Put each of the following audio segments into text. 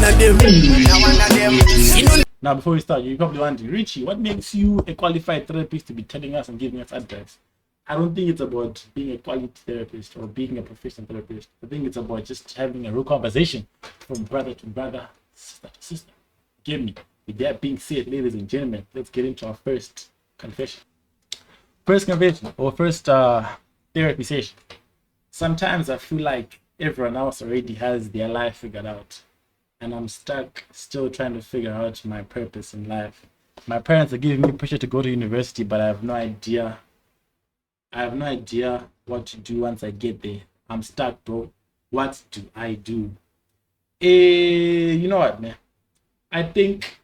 of them. Now one of them. You know. Now, before we start, you're probably wondering, Richie, what makes you a qualified therapist to be telling us and giving us advice? I don't think it's about being a quality therapist or being a professional therapist. I think it's about just having a real conversation from brother to brother, sister to sister. Give me. With that being said, ladies and gentlemen, let's get into our first confession. First confession or first therapy session. Sometimes I feel like everyone else already has their life figured out, and I'm stuck still trying to figure out my purpose in life. My parents are giving me pressure to go to university, but I have no idea. I have no idea what to do once I get there. I'm stuck, bro. What do I do? You know what, man? I think,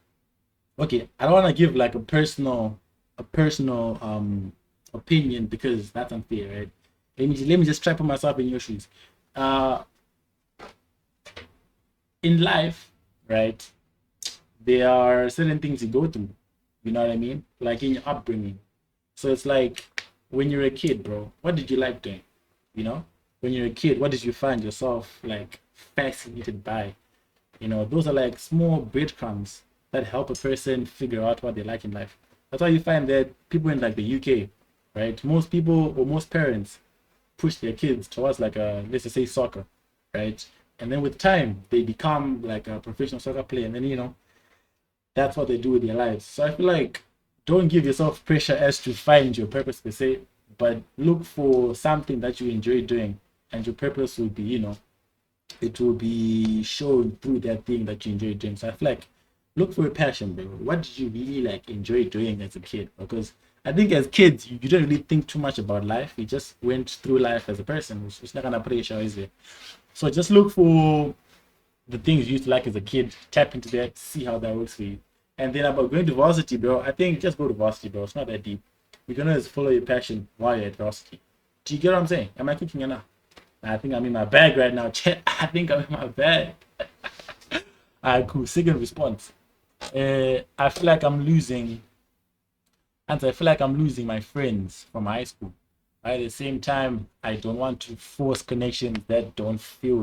okay, I don't want to give like a personal opinion because that's unfair, right? Let me just try to put myself in your shoes. In life, right, there are certain things you go through, you know what I mean, like in your upbringing. So it's like when you're a kid, bro, what did you like doing? You know, when you're a kid, what did you find yourself like fascinated by? You know, those are like small breadcrumbs that help a person figure out what they like in life. That's why you find that people in like the UK, right, most people or most parents push their kids towards like a, let's just say, soccer, right? And then with time they become like a professional soccer player, and then, you know, that's what they do with their lives. So I feel like don't give yourself pressure as to find your purpose per se, but look for something that you enjoy doing, and your purpose will be, you know, it will be shown through that thing that you enjoy doing. So I feel like look for a passion, bro. What did you really like enjoy doing as a kid? Because I think as kids you don't really think too much about life. You just went through life as a person. It's not gonna pressure, is it? So just look for the things you used to like as a kid, tap into that, see how that works for you. And then about going to varsity, bro, I think just go to varsity, bro. It's not that deep. You can always follow your passion while you're at varsity. Do you get what I'm saying? Am I kicking you now? I think I'm in my bag right now, chat. I think I'm in my bag. Alright, cool. Second response. I feel like I'm losing, and I feel like I'm losing my friends from high school. At the same time, I don't want to force connections that don't feel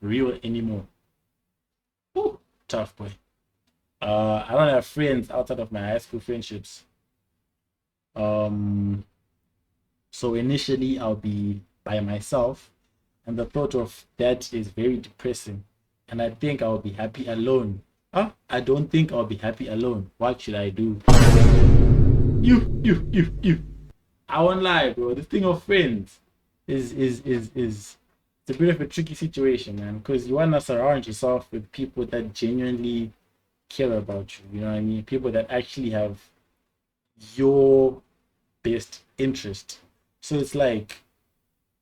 real anymore. Woo, tough boy. I don't have friends outside of my high school friendships. So initially I'll be by myself, and the thought of that is very depressing. And I think I'll be happy alone. Huh? I don't think I'll be happy alone. What should I do? You. I won't lie, bro. The thing of friends is it's a bit of a tricky situation, man. Because you wanna surround yourself with people that genuinely care about you. You know what I mean? People that actually have your best interest. So it's like,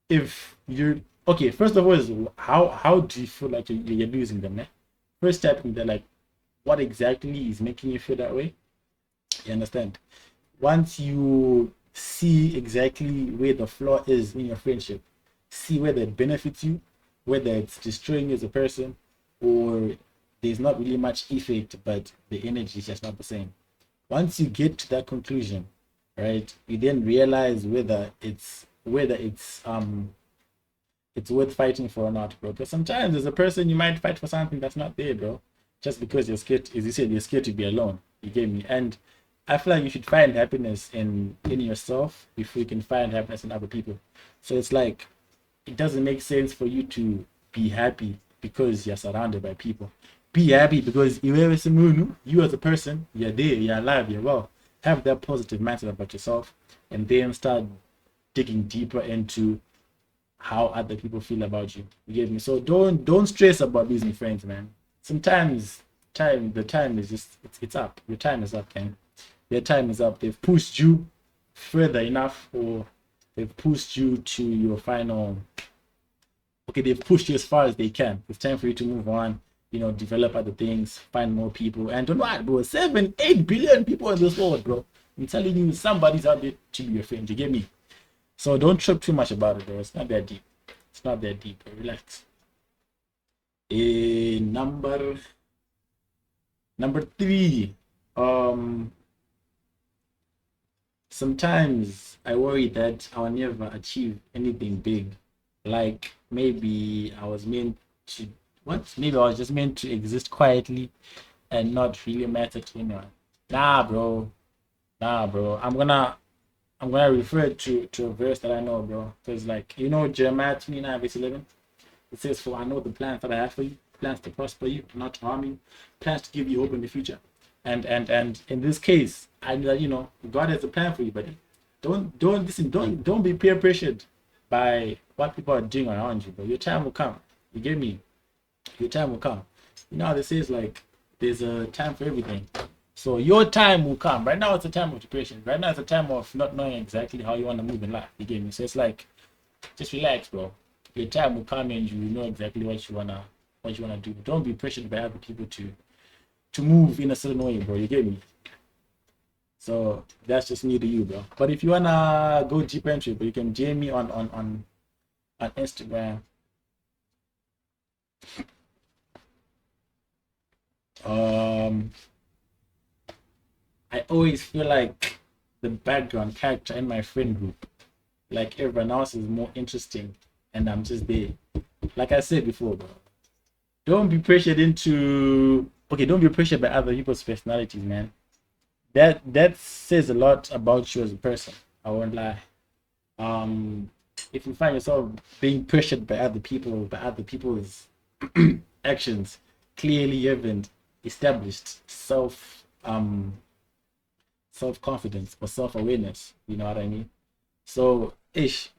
if you're okay, first of all, is how do you feel like you're losing them, man? First step in there, like, what exactly is making you feel that way? You understand? Once you see exactly where the flaw is in your friendship, see whether it benefits you, whether it's destroying you as a person, or there's not really much effect, but the energy is just not the same. Once you get to that conclusion, right, you then realize whether it's worth fighting for or not, bro. Because sometimes as a person you might fight for something that's not there, bro. Just because you're scared, as you said, you're scared to be alone. You get me? And I feel like you should find happiness in yourself before you can find happiness in other people. So it's like, it doesn't make sense for you to be happy because you're surrounded by people. Be happy because you as a person, you're there, you're alive, you're well. Have that positive mindset about yourself, and then start digging deeper into how other people feel about you. You get me? So don't stress about losing friends, man. Sometimes the time is just it's up. Your time is up, man. Their time is up. They've pushed you further enough, or they've pushed you to your final. Okay, they've pushed you as far as they can. It's time for you to move on. You know, develop other things, find more people, and don't what, bro. 7-8 billion people in this world, bro. I'm telling you, somebody's out there to be your friend. You get me? So don't trip too much about it, bro. It's not that deep. It's not that deep. Bro. Relax. Number 3. Sometimes I worry that I'll never achieve anything big. Like maybe I was meant to what? Maybe I was just meant to exist quietly and not really matter to anyone. Nah, bro. Nah, bro. I'm gonna refer to a verse that I know, bro. Because like Jeremiah 29 verse 11, it says, "For I know the plans that I have for you, plans to prosper you, not to harm you, plans to give you hope in the future." And in this case, I know that God has a plan for you, buddy. Don't listen. Don't be peer pressured by what people are doing around you, bro. Your time will come. You get me? Your time will come. You know how they say it's like there's a time for everything. So your time will come. Right now it's a time of depression. Right now it's a time of not knowing exactly how you want to move in life. You get me? So it's like just relax, bro. Your time will come and you will know exactly what you wanna do. Don't be pressured by other people to move in a certain way, bro. You get me? So that's just me to you, bro. But if you wanna go deeper into it, but you can DM me on Instagram. I always feel like the background character in my friend group, like everyone else, is more interesting, and I'm just there. Like I said before, bro. Don't be pressured into. Okay, don't be pressured by other people's personalities, man. That says a lot about you as a person. I won't lie. Um, if you find yourself being pressured by other people's actions, clearly you haven't established self confidence or self awareness. You know what I mean? So,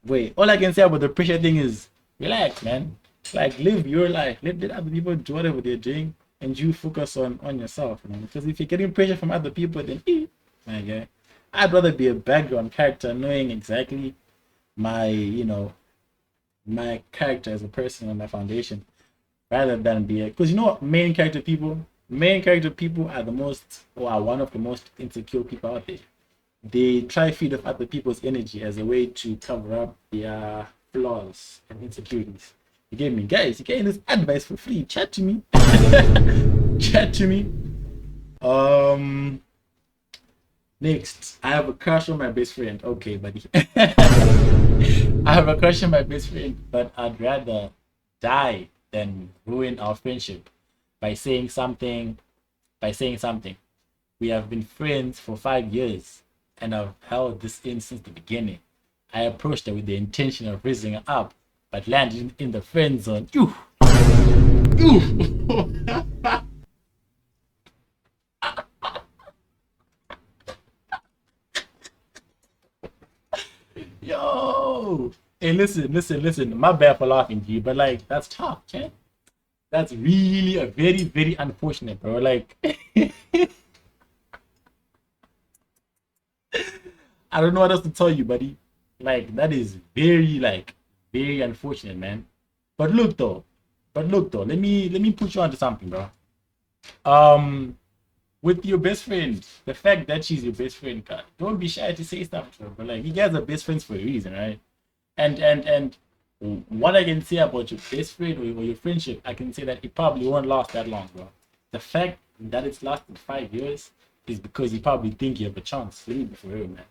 wait. All I can say about the pressure thing is relax, man. Like, live your life. Let other people do whatever they're doing, and you focus on yourself, man. Because if you're getting pressure from other people, then, okay, I'd rather be a background character, knowing exactly my, my character as a person and my foundation, rather than be because what, main character people are the most, or are one of the most insecure people out there. They try to feed off other people's energy as a way to cover up their flaws and insecurities. You get me, guys? You're getting this advice for free. Chat to me. Chat to me. Next, I have a crush on my best friend. Okay, buddy. I have a crush on my best friend, but I'd rather die than ruin our friendship by saying something. By saying something. We have been friends for 5 years, and I've held this in since the beginning. I approached her with the intention of raising her up, but landed in the friend zone. Yo! Hey, listen. My bad for laughing, G, but like, that's tough, okay? That's really a very, very unfortunate, bro. Like, I don't know what else to tell you, buddy. Like, that is very unfortunate, man. But look though, let me put you onto something, bro. Um, with your best friend, the fact that she's your best friend, God, don't be shy to say stuff to her, but like, you guys are best friends for a reason, right? And what I can say about your best friend or your friendship, I can say that it probably won't last that long, bro. The fact that it's lasted 5 years is because you probably think you have a chance. Let me be for real, man.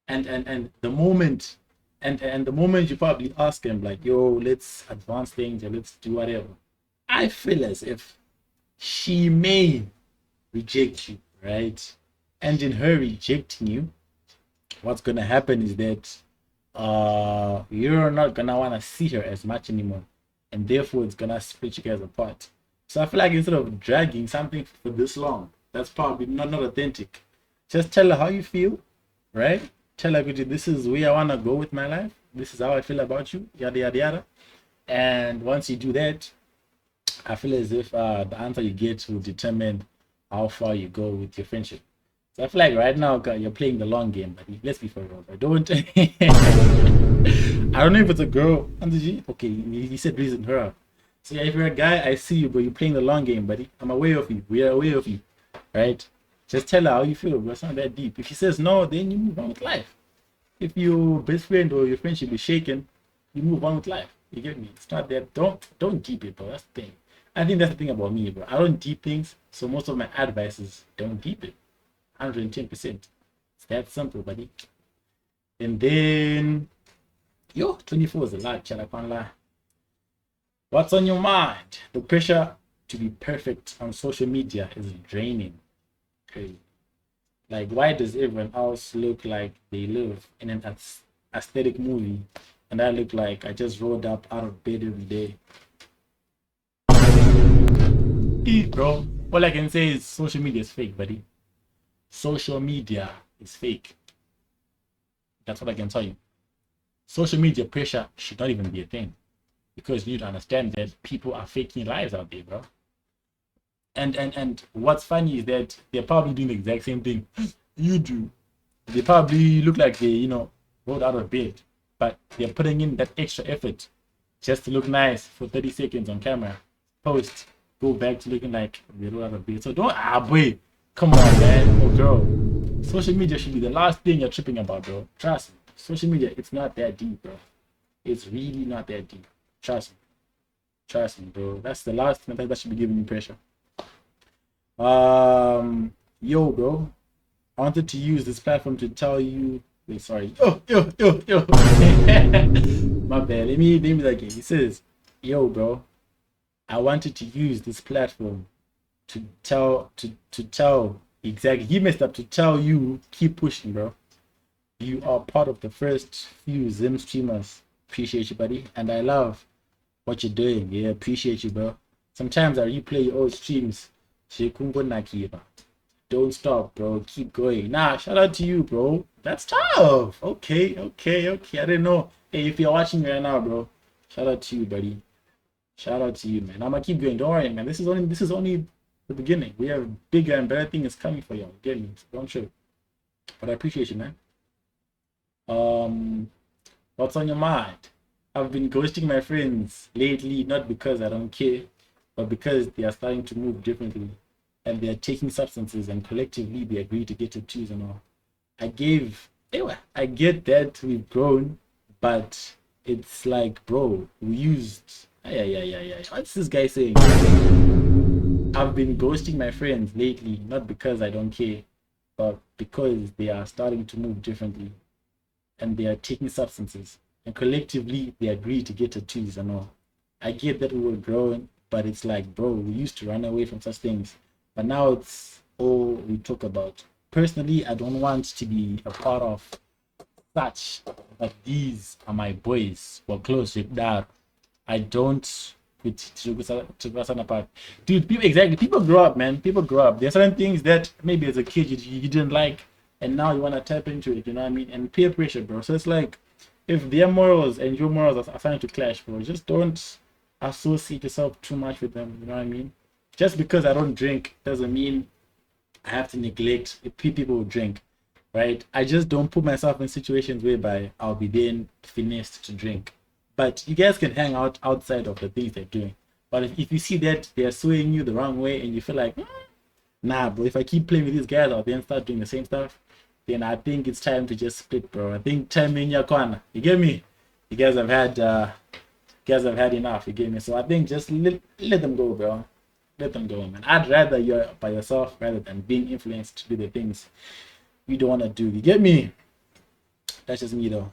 And the moment you probably ask him like, yo, let's advance things or let's do whatever, I feel as if she may reject you, right? And in her rejecting you, what's gonna happen is that you're not gonna wanna see her as much anymore, and therefore it's gonna split you guys apart. So I feel like instead of dragging something for this long, that's probably not authentic. Just tell her how you feel, right? Tell her, this is where I wanna go with my life. This is how I feel about you, yada yada yada. And once you do that, I feel as if the answer you get will determine how far you go with your friendship. So I feel like right now you're playing the long game, but let's be for real. I don't. I don't know if it's a girl. Okay, you said reason her. So yeah, if you're a guy, I see you, but you're playing the long game, buddy. I'm aware of you. We are aware of you, right? Just tell her how you feel, bro. It's not that deep. If she says no, then you move on with life. If your best friend or your friendship is shaken, you move on with life. You get me? It's not that. Don't deep it, bro. That's the thing. I think that's the thing about me, bro. I don't deep things, so most of my advice is don't deep it. 110%. It's that simple, buddy. And then, 24 is a lot, chat. I can't lie. What's on your mind? The pressure to be perfect on social media is draining. Okay. Like, why does everyone else look like they live in an aesthetic movie, and I look like I just rolled up out of bed every day? Bro, all I can say is social media is fake, buddy. Social media is fake. That's what I can tell you. Social media pressure should not even be a thing, because you need to understand that people are faking lives out there, bro. And what's funny is that they're probably doing the exact same thing you do. They probably look like they, rolled out of bed, but they're putting in that extra effort just to look nice for 30 seconds on camera. Post, go back to looking like they rolled out of bed. So don't, boy, come on, man, or girl. Social media should be the last thing you're tripping about, bro. Trust me. Social media, it's not that deep, bro. It's really not that deep. Trust me. Trust me, bro. That's the last thing that should be giving you pressure. Yo, bro. I wanted to use this platform to tell you. Wait, sorry. Oh, yo. My bad. Let me like it. He says, "Yo, bro. I wanted to use this platform to tell exactly. He messed up to tell you. Keep pushing, bro. You are part of the first few Zim streamers. Appreciate you, buddy. And I love what you're doing. Yeah, appreciate you, bro. Sometimes I replay your old streams. Don't stop, bro. Keep going. Nah, shout out to you, bro. That's tough. Okay. I didn't know. Hey, if you're watching right now, bro, shout out to you, buddy. Shout out to you, man. I'm gonna keep going. Don't worry, man. This is only the beginning. We have bigger and better things coming for you. Get me? Don't trip. But I appreciate you, man. What's on your mind? I've been ghosting my friends lately, not because I don't care, but because they are starting to move differently, and they are taking substances, and collectively they agree to get tattoos and all. I get that we've grown, but it's like, bro, we used. Yeah. What's this guy saying? I've been ghosting my friends lately, not because I don't care, but because they are starting to move differently, and they are taking substances, and collectively they agree to get tattoos and all. I get that we were growing, but it's like, bro, we used to run away from such things, but now it's all we talk about. Personally, I don't want to be a part of such, but these are my boys. We're close with that. I don't put to apart. Dude, people grow up, man. People grow up. There are certain things that maybe as a kid you didn't like, and now you want to tap into it, you know what I mean? And peer pressure, bro. So it's like, if their morals and your morals are starting to clash, bro, just don't associate yourself too much with them, you know what I mean? Just because I don't drink doesn't mean I have to neglect if people who drink, right? I just don't put myself in situations whereby I'll be then finessed to drink. But you guys can hang out outside of the things they're doing. But if you see that they're swaying you the wrong way and you feel like, nah, bro, if I keep playing with these guys, I'll then start doing the same stuff, then I think it's time to just split, bro. I think time in your corner. You get me? You guys have had enough, you get me? So I think just let them go, bro. Let them go, man. I'd rather you're by yourself rather than being influenced to do the things you don't want to do. You get me? That's just me, though.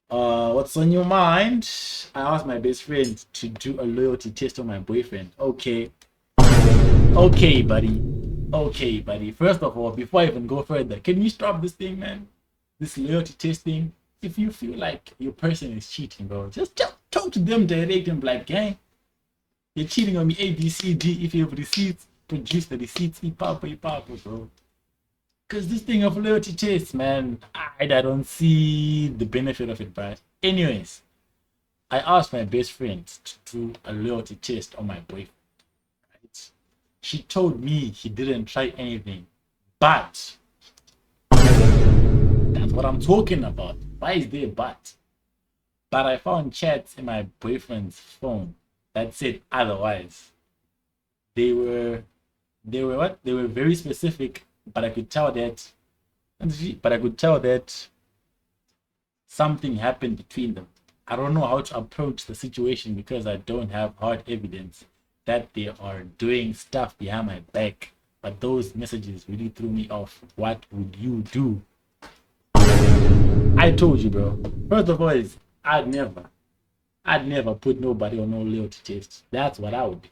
What's on your mind? I asked my best friend to do a loyalty test on my boyfriend. Okay, buddy. First of all, before I even go further, can you stop this thing, man? This loyalty testing. If you feel like your person is cheating, bro, just talk to them direct and be like, gang, you're cheating on me, A, B, C, D. If you have receipts, produce the receipts, papa, bro. Because this thing of loyalty test, man, I don't see the benefit of it, but anyways, I asked my best friend to do a loyalty test on my boyfriend, right? She told me he didn't try anything, but that's what I'm talking about. Why is there but? But I found chats in my boyfriend's phone that said otherwise. They were what? They were very specific, but I could tell that something happened between them. I don't know how to approach the situation because I don't have hard evidence that they are doing stuff behind my back. But those messages really threw me off. What would you do? I told you, bro. First of all, I'd never. I'd never put nobody on no loyalty test. That's what I would do.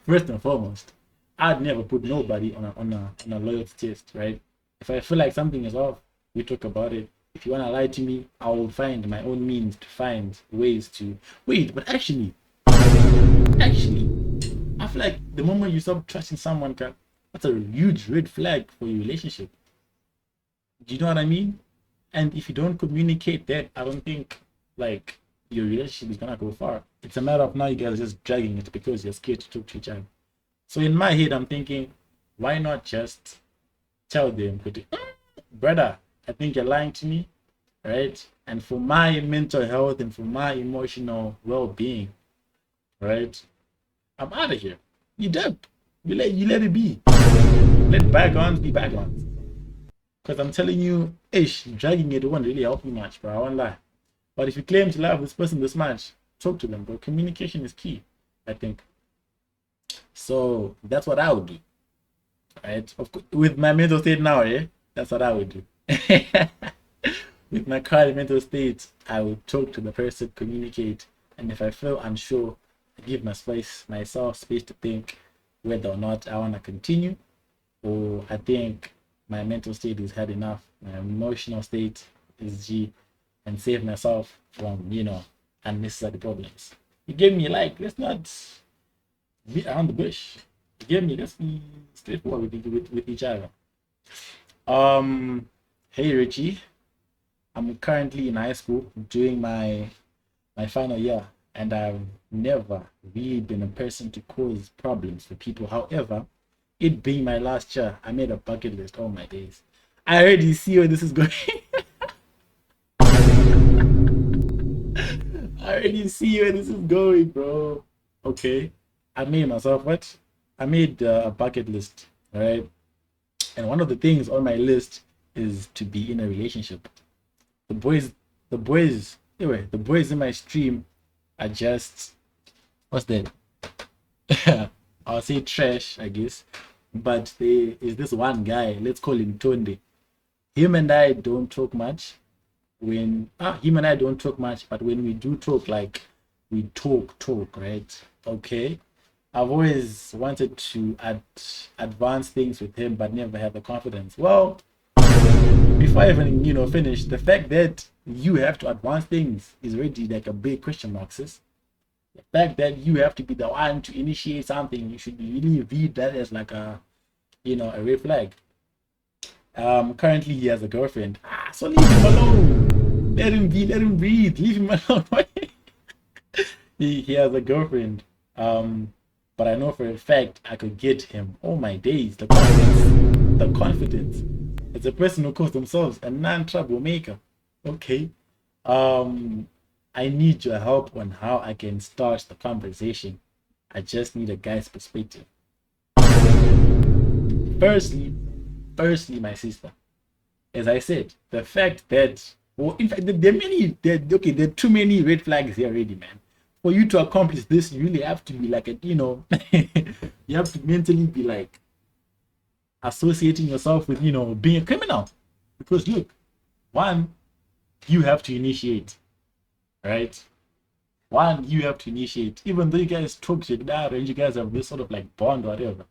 First and foremost, I'd never put nobody on a loyalty test, right? If I feel like something is off, we talk about it. If you wanna lie to me, I will find my own means to find ways to wait. But actually, I feel like the moment you stop trusting someone, that's a huge red flag for your relationship. Do you know what I mean? And if you don't communicate that, I don't think like your relationship is gonna go far. It's a matter of now you guys are just dragging it because you're scared to talk to each other. So in my head, I'm thinking, why not just tell them, brother, I think you're lying to me, right? And for my mental health and for my emotional well-being, right? I'm out of here. You dip. You let it be. Let bygones be bygones. Because I'm telling you, dragging it won't really help you much, bro. I won't lie. But if you claim to love this person this much, talk to them, bro. Communication is key, I think. So that's what I would do. Right? Of course, with my mental state now, that's what I would do. With my current mental state, I would talk to the person, communicate, and if I feel unsure, I give myself space to think whether or not I want to continue, or I think my mental state is had enough, my emotional state is G, and save myself from, unnecessary problems. You gave me let's not beat around the bush. You gave me, let's be straightforward with each other. Hey Richie, I'm currently in high school doing my final year, and I've never really been a person to cause problems for people. However, it being my last year, I made a bucket list. All my days. I already see where this is going. I already see where this is going, bro. Okay, I made myself what? I made a bucket list, right? And one of the things on my list is to be in a relationship. The boys in my stream are just, what's that? I'll say trash, I guess. But there is this one guy, let's call him Tonde. Him and I don't talk much. But when we do talk, like we talk, right? Okay. I've always wanted to advance things with him, but never had the confidence. Well, before I even finish, the fact that you have to advance things is already like a big question mark, sis. The fact that you have to be the one to initiate something, you should really read that as like a red flag. Currently he has a girlfriend. So leave him alone. Let him breathe. Leave him alone. he has a girlfriend. But I know for a fact I could get him. Oh my days, the confidence. It's a person who calls themselves a non-troublemaker. Okay. I need your help on how I can start the conversation. I just need a guy's perspective. Firstly, my sister. As I said, the fact that, in fact, there are too many red flags here already, man. For you to accomplish this, you really have to be like you have to mentally be like associating yourself with, being a criminal. Because look, one, you have to initiate, right? Even though you guys talk shit out and you guys have this sort of like bond or whatever,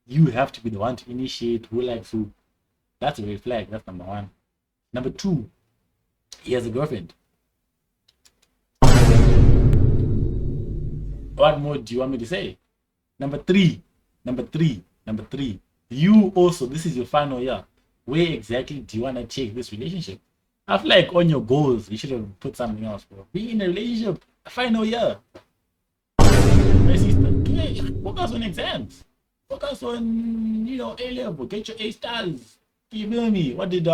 you have to be the one to initiate who likes who. That's a red flag. That's number one. Number two, he has a girlfriend. What more do you want me to say? Number three. You also, this is your final year. Where exactly do you want to take this relationship? I feel like on your goals, you should have put something else, bro. Be in a relationship, a final year. My sister, focus on exams. Focus on, A level. Get your A stars. You feel me? What did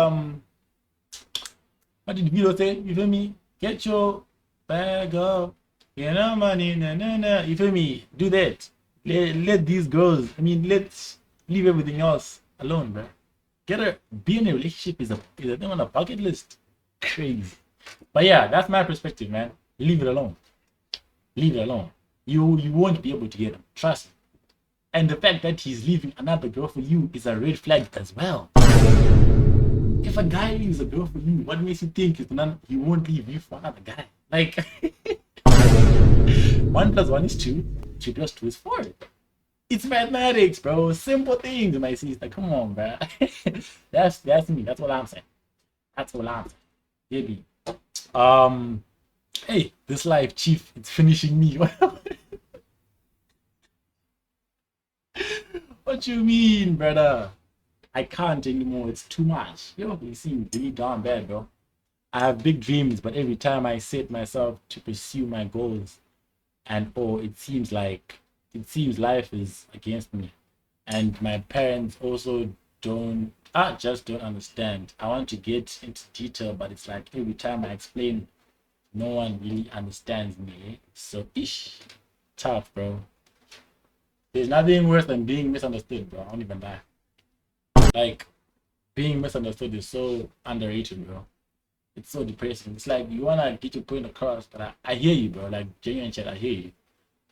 Vito say? You feel me? Get your bag up. Money, you feel me? Do that. Let these girls, let's leave everything else alone, bro. Be in a relationship is a thing on a bucket list. Crazy. But yeah, that's my perspective, man. Leave it alone. You won't be able to get him. Trust me. And the fact that he's leaving another girl for you is a red flag as well. If a guy leaves a girl for you, what makes you think he won't leave you for another guy? Like 1 + 1 is 2, 2 + 2 is 4. It's mathematics, bro. Simple things, my sister. Come on, bro. That's me. That's what I'm saying. That's what I'm saying. Baby. Hey, this life, chief, it's finishing me. What you mean, brother? I can't anymore. It's too much. Yo, you seem really darn bad, bro. I have big dreams, but every time I set myself to pursue my goals, and oh, it seems life is against me, and my parents also just don't understand. I want to get into detail, but it's like every time I explain, no one really understands me. So tough, bro. There's nothing worse than being misunderstood, bro. I don't even lie. Like, being misunderstood is so underrated, bro. It's so depressing. It's like you wanna get your point across, but I hear you, bro. Like genuine chat, I hear you.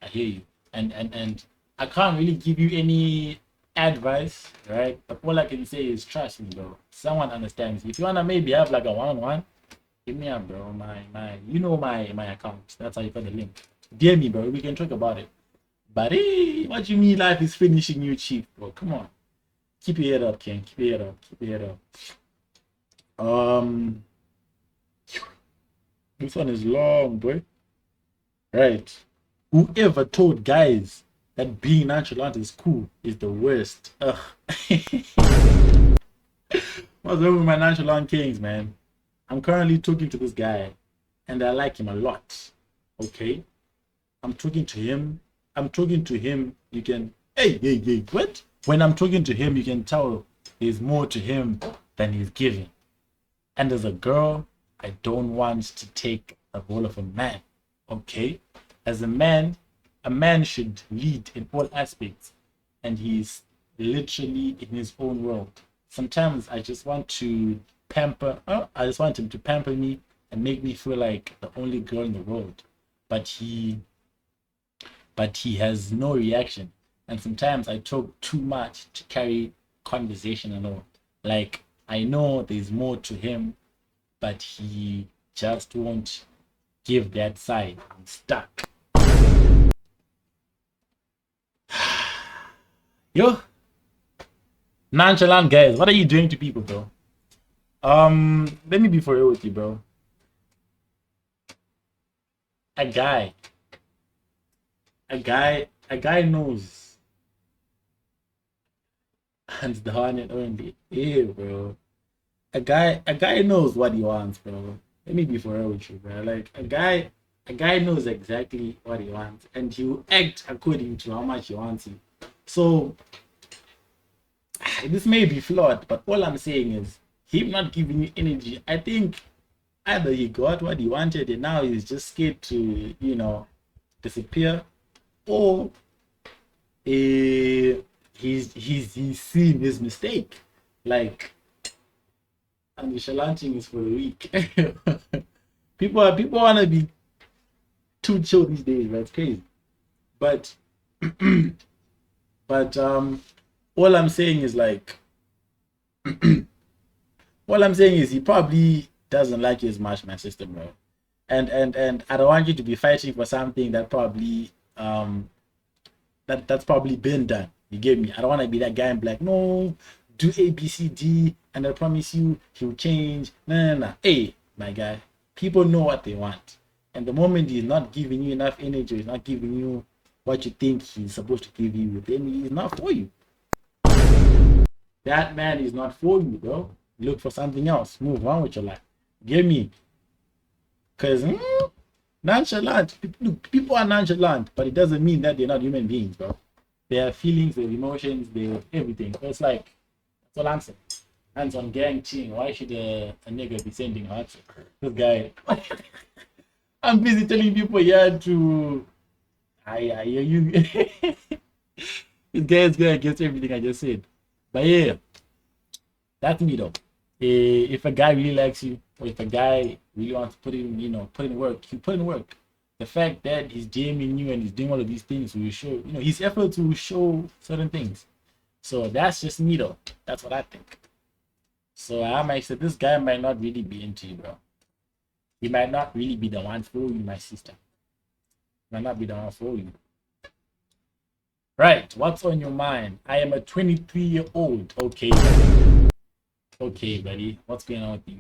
I hear you. And I can't really give you any advice, right? But all I can say is trust me, bro. Someone understands. If you wanna maybe have like a one-on-one, hit me up, bro. My account. That's how you got the link. DM me, bro. We can talk about it. But hey, what you mean life is finishing you cheap, bro? Come on. Keep your head up, King. Keep your head up. Keep your head up. This one is long, boy. Right. Whoever told guys that being nonchalant is cool is the worst. Ugh. What's wrong with my nonchalant kings, man? I'm currently talking to this guy, and I like him a lot. Okay? I'm talking to him. You can... Hey, what? When I'm talking to him, you can tell there's more to him than he's giving. And as a girl, I don't want to take the role of a man. Okay? As a man should lead in all aspects, and he's literally in his own world. Sometimes I just want to I just want him to pamper me and make me feel like the only girl in the world. But he has no reaction. And sometimes I talk too much to carry conversation and all. Like, I know there's more to him, but he just won't give that side. I'm stuck. Yo, nonchalant guys, what are you doing to people, bro? Let me be for real with you, bro. A guy knows. And the one and only. Yeah, bro. A guy knows what he wants, bro. Let me be for real with you, bro. Like a guy knows exactly what he wants, and he will act according to how much he wants it. So this may be flawed, but all I'm saying is him not giving you energy. I think either he got what he wanted and now he's just scared to, disappear, or he's seen his mistake. Like, and the shalanting is for the weak. people want to be too chill these days, right? It's crazy. But all I'm saying is like all I'm saying is he probably doesn't like you as much, my sister, bro. And I don't want you to be fighting for something that probably that's probably been done. You get me? I don't want to be that guy and be like, no, do A, B, C, D, and I promise you he'll change. No. Hey, my guy, people know what they want. And the moment he's not giving you enough energy, he's not giving you what you think he's supposed to give you, then he's not for you. That man is not for you, bro. Look for something else. Move on with your life. Get me? Because nonchalant, people are nonchalant, but it doesn't mean that they're not human beings, bro. They have feelings, they have emotions, they have everything. So it's like, that's all I'm saying. Hands on gang cheating. Why should a nigga be sending hearts? This guy. I'm busy telling people here to. I hear you. This guy is going against everything I just said. But yeah, that's me though. If a guy really likes you, or if a guy really wants to put in work, you put in work. The fact that he's DMing you and he's doing all of these things will show, his effort to show certain things. So that's just me though. That's what I think. So I might say this guy might not really be into you, bro. He might not really be the one for you, my sister. He might not be the one for you. Right, what's on your mind? I am a 23-year-old. Okay. Okay, buddy. What's going on with you?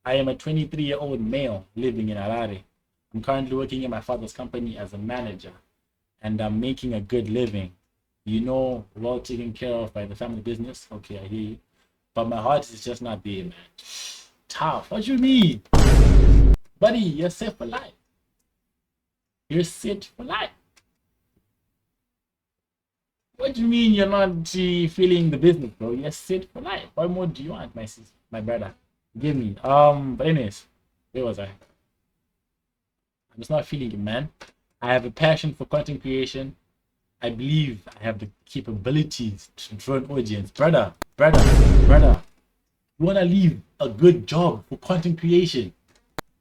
I am a 23-year-old male living in Harare. I'm currently working in my father's company as a manager, and I'm making a good living. You know, well taken care of by the family business. Okay, I hear you. But my heart is just not there, man. Tough. What you mean? Buddy, you're set for life. You're set for life. What do you mean you're not feeling the business, bro? You're set for life. What more do you want, my sister, my brother? Give me. But anyways, where was I? I'm just not feeling it, man. I have a passion for content creation. I believe I have the capabilities to draw an audience. Brother. You wanna leave a good job for content creation?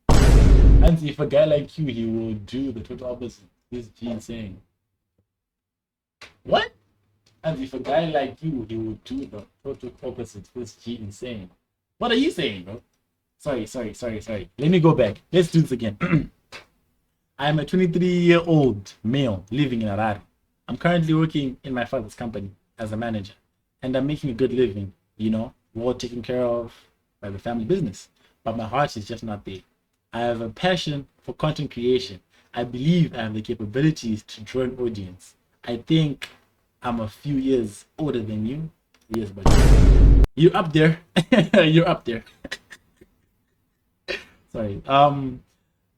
And if a guy like you, he will do the total opposite. This is insane. What? And if a guy like you, he will do the total opposite. This is insane. What are you saying, bro? Sorry. Let me go back. Let's do this again. I'm a 23-year-old male living in Harare. I'm currently working in my father's company as a manager, and I'm making a good living, you know, well taken care of by the family business. But my heart is just not there. I have a passion for content creation. I believe I have the capabilities to draw an audience. I think I'm a few years older than you. Yes, but you're up there. You're up there. Sorry.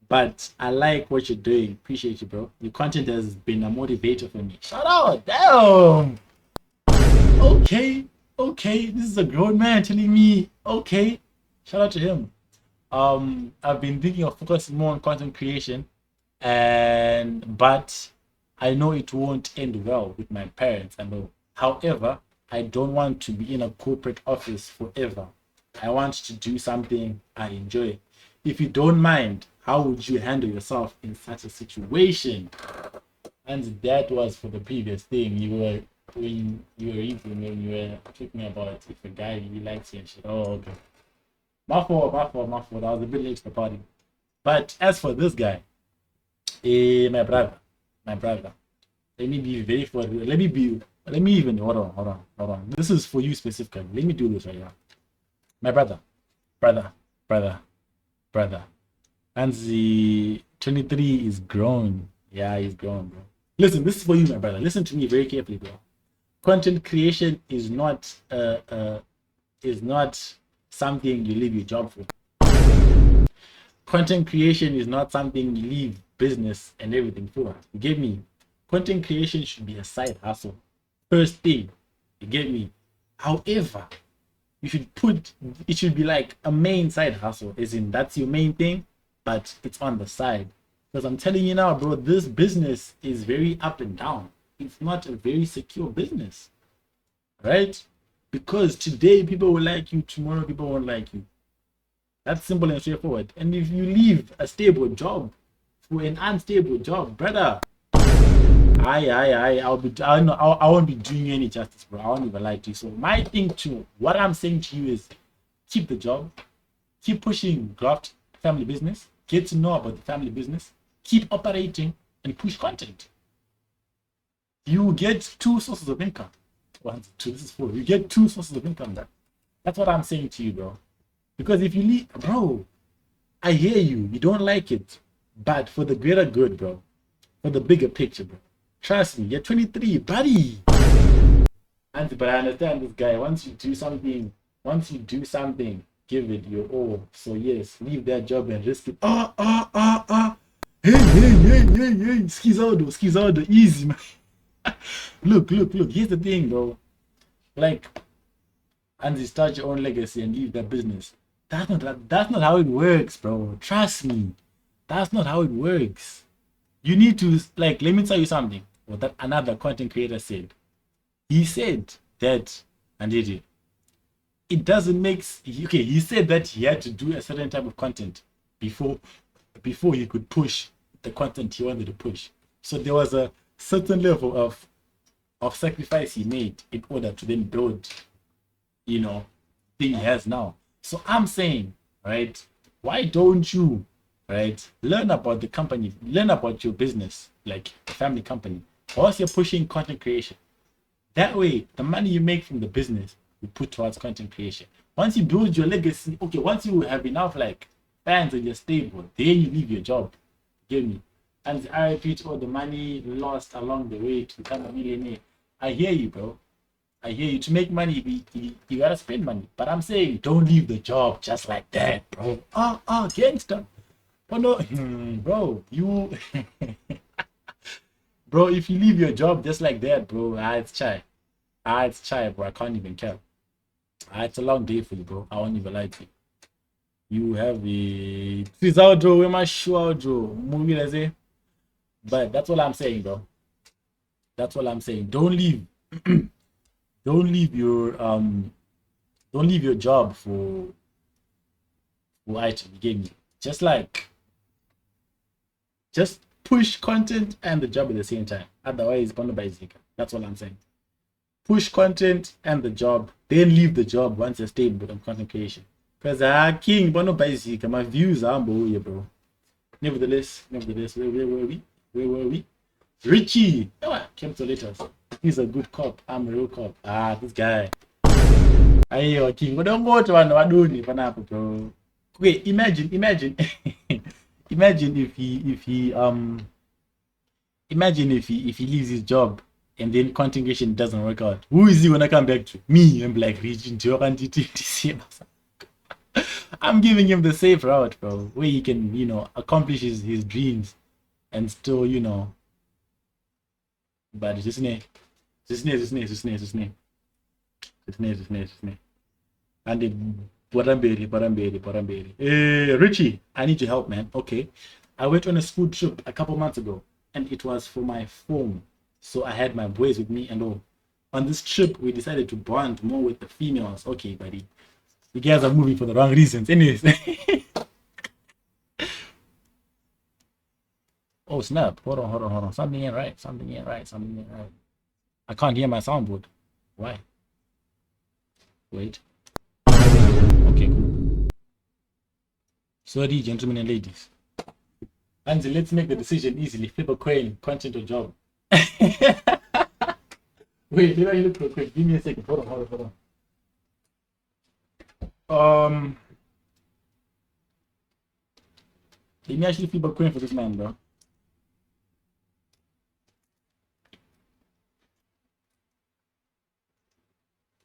But I like what you're doing. Appreciate you, bro. Your content has been a motivator for me. Shout out. Damn. Okay. This is a grown man telling me, okay. Shout out to him. I've been thinking of focusing more on content creation, but I know it won't end well with my parents. I know. However, I don't want to be in a corporate office forever. I want to do something I enjoy. If you don't mind, how would you handle yourself in such a situation? And that was for the previous thing you were when you were talking about if a guy really likes you and shit. Oh, okay. My fault. I was a bit late to the party. But as for this guy, my brother. Let me be very for let me even hold on. This is for you specifically. Let me do this right now. My brother. And the 23 is grown. Yeah, he's grown, bro. Listen, this is for you, my brother. Listen to me very carefully, bro. Content creation is not something you leave your job for. Content creation is not something you leave business and everything for. You get me? Content creation should be a side hustle. First thing, you get me? However, it should be like a main side hustle, as in that's your main thing, but it's on the side. Because I'm telling you now, bro, this business is very up and down. It's not a very secure business, right? Because today people will like you, tomorrow people won't like you. That's simple and straightforward. And if you leave a stable job for an unstable job, brother, I won't be doing you any justice, bro. I won't even lie to you. So my thing too, what I'm saying to you is keep the job, keep pushing graft family business, get to know about the family business, keep operating and push content. You get two sources of income. One, two, this is four. You get two sources of income. That's what I'm saying to you, bro. Because if you leave, bro, I hear you. You don't like it. But for the greater good, bro, for the bigger picture, bro, trust me, you're 23, buddy. But I understand this guy. Once you do something, give it your all. So yes, leave that job and risk it. Hey. Schizoid, easy, man. Look. Here's the thing, bro. Like, and you start your own legacy and leave that business. That's not how it works, bro. Trust me. That's not how it works. You need to, like, let me tell you something. What that another content creator said. He said that, and it doesn't make, okay, he said that he had to do a certain type of content before he could push the content he wanted to push. So there was a certain level of sacrifice he made in order to then build, you know, thing he has now. So I'm saying, right, why don't you right? Learn about the company, learn about your business, like a family company. Whilst you're pushing content creation, that way the money you make from the business you put towards content creation. Once you build your legacy, okay, once you have enough like fans and you're stable, then you leave your job. Get me? And I repeat, all the money lost along the way to become a millionaire. I hear you, bro. I hear you. To make money, you gotta spend money. But I'm saying, don't leave the job just like that, bro. Gangster. Oh no, bro, you, bro. If you leave your job just like that, bro, it's chai. It's chai, bro. I can't even care. It's a long day for you, bro. I won't even lie to you. You have a please out, Joe. Where my shoe out, Joe? Movie, let's say. But that's all I'm saying, bro. That's all I'm saying. Don't leave. Don't leave your don't leave your job for item. You gave me. Just like just push content and the job at the same time. Otherwise, it's gonna buy Zika. That's all I'm saying. Push content and the job, then leave the job once you're stable on content creation. Because king bono buy Zika. My views are here, bro. Nevertheless, where were we? Where were we? Richie came to let us. He's a good cop. I'm a real cop. This guy. Ayo, king. We don't go to one. What do you bro? Wait, imagine, imagine if he imagine if he leaves his job and then content creation doesn't work out. Who is he gonna come back to? Me. I'm like Richie. I'm giving him the safe route, bro, where he can, accomplish his dreams and still, but just and the Richie, I need your help, man. Okay, I went on a school trip a couple months ago, and it was for my phone, so I had my boys with me and all. On this trip, we decided to bond more with the females. Okay, buddy, you guys are moving for the wrong reasons. Anyways. Oh snap! Hold on. Something ain't right. I can't hear my soundboard. Why? Wait. Okay, cool. Sorry, gentlemen and ladies. And let's make the decision easily. Flip a coin, content or job. Wait, let me look real quick. Give me a second. Hold on. Let me actually flip a coin for this man, bro.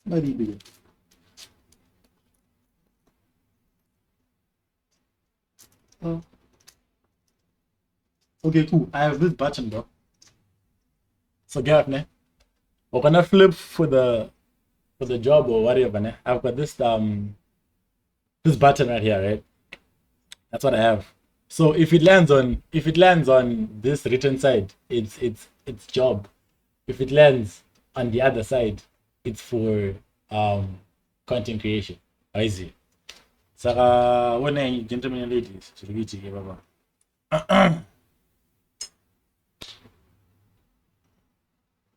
Very big. Okay, cool. I have this button, bro. So get ne? We're gonna flip for the job or whatever, ne? I've got this this button right here, right? That's what I have. So if it lands on this written side, it's job. If it lands on the other side, it's for content creation. I see. So when gentlemen and ladies,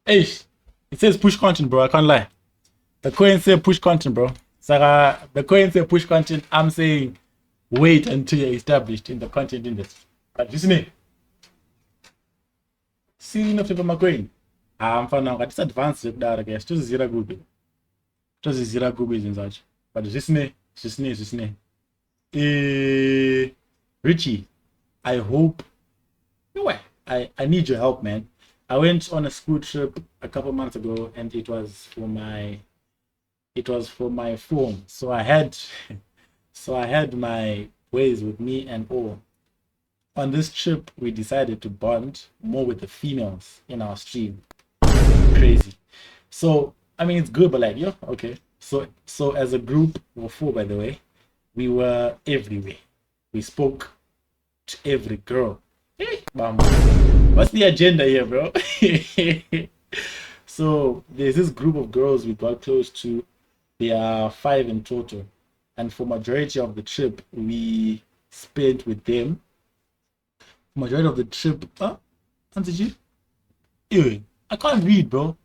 hey, it says push content, bro. I can't lie. The coin says push content, bro. So the coin says push content. I'm saying wait until you're established in the content industry. But listen me. See enough of my coin. I'm for now. It's advanced with that, I guess. Just zero Google. Just zero Google in such. But listen me. Richie, I hope. I need your help, man. I went on a school trip a couple months ago, and it was for my phone. So I had my ways with me and all. On this trip, we decided to bond more with the females in our stream. Crazy. So I mean, it's good, but like, okay. So as a group of 4, by the way, we were everywhere. We spoke to every girl. What's the agenda here, bro? So there's this group of girls we got close to. There are 5 in total, and for majority of the trip we spent with them. Majority of the trip, I can't read, bro.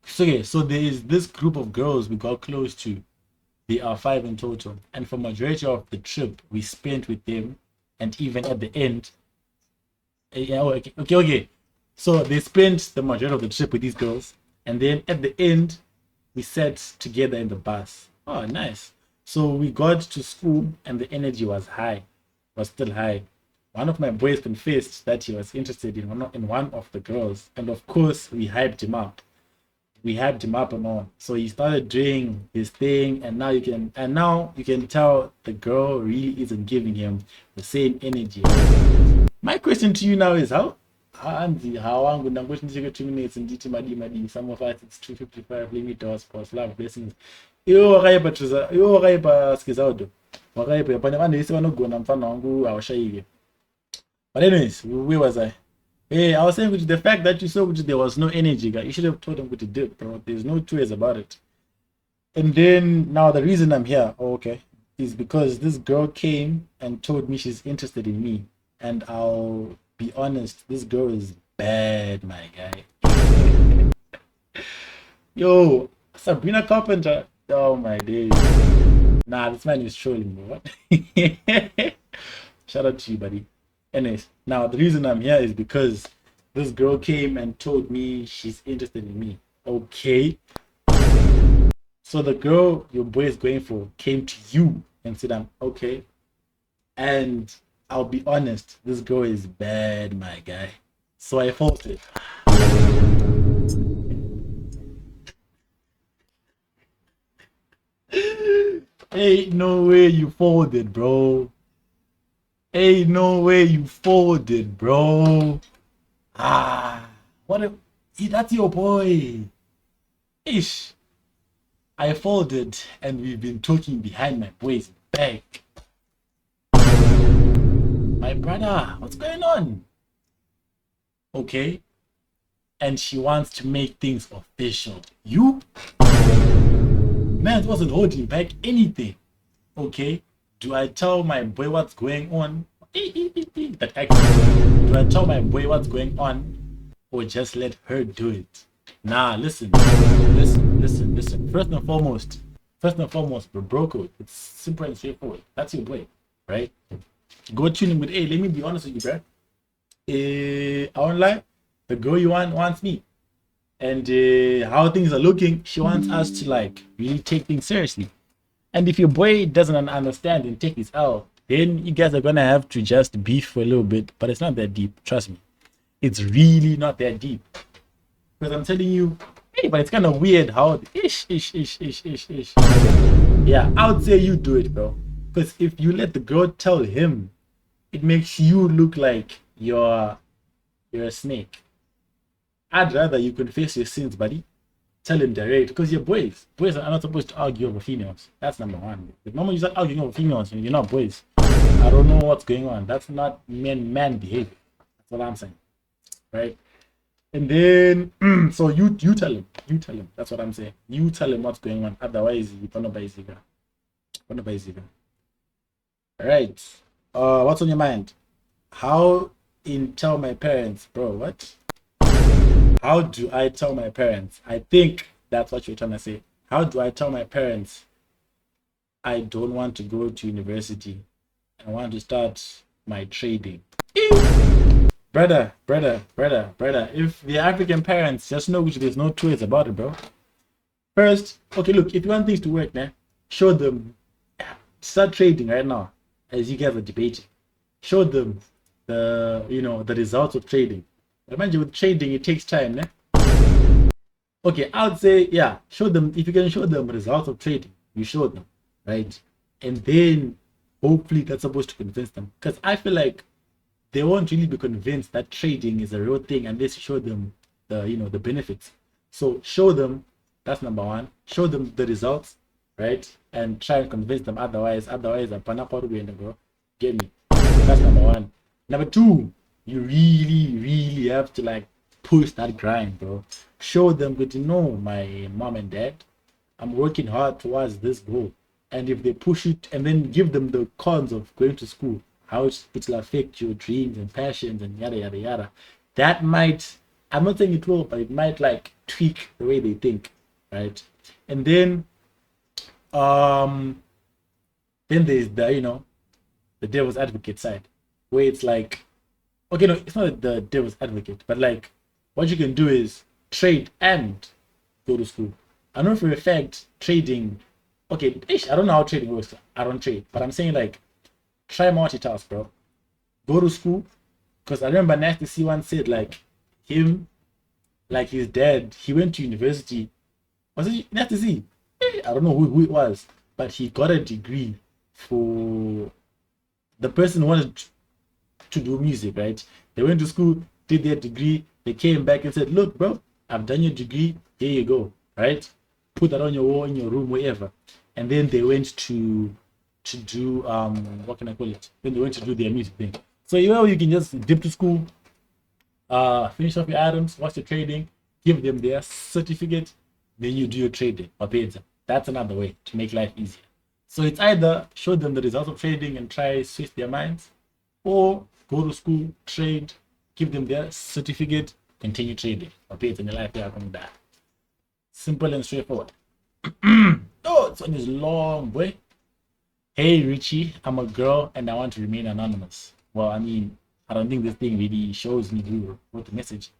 So okay, so there is this group of girls we got close to. There are 5 in total, and for majority of the trip we spent with them. And even at the end, yeah, okay. So they spent the majority of the trip with these girls, and then at the end, we sat together in the bus. Oh, nice. So we got to school, and the energy was high, was still high. One of my boys confessed that he was interested in one of the girls, and of course, we hyped him up. We hyped him up and all. So he started doing his thing, and now you can tell the girl really isn't giving him the same energy. My question to you now is how I'm going to take 2 minutes and DT Madi. Some of us it's 255 limit for love blessings. Yo raiba skizaudo. Waraiba panamanda isi wanogona mfano wangu awashaiye. But anyways, where was I? Hey, I was saying with the fact that you saw there was no energy, guy. You should have told him what to do, bro. There's no two ways about it. And then now the reason I'm here, is because this girl came and told me she's interested in me. And I'll be honest, this girl is bad, my guy. Yo, Sabrina Carpenter. Oh my days. Nah, this man is trolling me. What? Shout out to you, buddy. Anyways, now the reason I'm here is because this girl came and told me she's interested in me. Okay. So the girl your boy is going for came to you and said, I'm okay. And I'll be honest, this girl is bad, my guy. So I folded. Ain't no way you folded, bro. Ain't no way you folded, bro. That's your boy. Ish. I folded and we've been talking behind my boy's back. My brother, what's going on? Okay. And she wants to make things official. You? Man wasn't holding back anything. Okay. Do I tell my boy what's going on? That accent. Do I tell my boy what's going on? Or just let her do it? Nah, listen. First and foremost, bro code. It's simple and straightforward. That's your boy, right? Go tune in with, hey, let me be honest with you, bro. I won't lie, the girl you wants me. And how things are looking, she wants us to like really take things seriously. And if your boy doesn't understand and take his L, then you guys are gonna have to just beef for a little bit. But it's not that deep, trust me. It's really not that deep. Because I'm telling you, hey, but it's kind of weird how ish. Yeah, I would say you do it, bro. Because if you let the girl tell him, it makes you look like you're a snake. I'd rather you confess your sins, buddy. Tell him direct, because you're boys. Boys are not supposed to argue over females. That's number one. The moment you start arguing over females, you're not boys. I don't know what's going on. That's not man behavior. That's what I'm saying, right? And then, so you tell him. You tell him. That's what I'm saying. You tell him what's going on. Otherwise, you're gonna buy Ziga. All right. What's on your mind? How tell my parents, bro? What? How do I tell my parents? I think that's what you're trying to say. How do I tell my parents I don't want to go to university? I want to start my trading. Brother. If the African parents just know which there's no two ways about it, bro. First, okay, look, if you want things to work, man, show them. Start trading right now, as you guys are debating. Show them the results of trading. Imagine with trading, it takes time, né? Okay, I would say, yeah, show them. If you can show them results of trading, you show them, right? And then hopefully that's supposed to convince them. Because I feel like they won't really be convinced that trading is a real thing unless you show them the benefits. So show them, that's number one. Show them the results, right? And try and convince them otherwise I'm bro. Get me? That's number one. Number two, you really have to like push that grind, bro. Show them that my mom and dad, I'm working hard towards this goal. And if they push it, and then give them the cons of going to school, how it'll affect your dreams and passions and yada yada yada. That might, I'm not saying it will, but it might like tweak the way they think, right? And then there's the devil's advocate side. where it's like, okay, no, it's not the devil's advocate, but like what you can do is trade and go to school. I know for a fact trading, okay, I don't know how trading works. I don't trade, but I'm saying like try multitask, bro. Go to school, because I remember Nasty C once said like him, like his dad, he went to university. Was it Nasty C? I don't know who it was, but he got a degree for the person who wanted to do music, right? They went to school, did their degree, they came back and said, look, bro, I've done your degree, here you go, right? Put that on your wall, in your room, wherever. And then they went to do what can I call it? Then they went to do their music thing. So you can just dip to school, finish off your items, watch the trading, give them their certificate, then you do your trading or pizza. That's another way to make life easier. So it's either show them the results of trading and try switch their minds, or go to school, trade, give them their certificate, continue trading or pizza in your life. They are coming back. Simple and straightforward. Oh, it's on this long way. Hey Richie, I'm a girl and I want to remain anonymous. Well, I mean, I don't think this thing really shows me who wrote the message.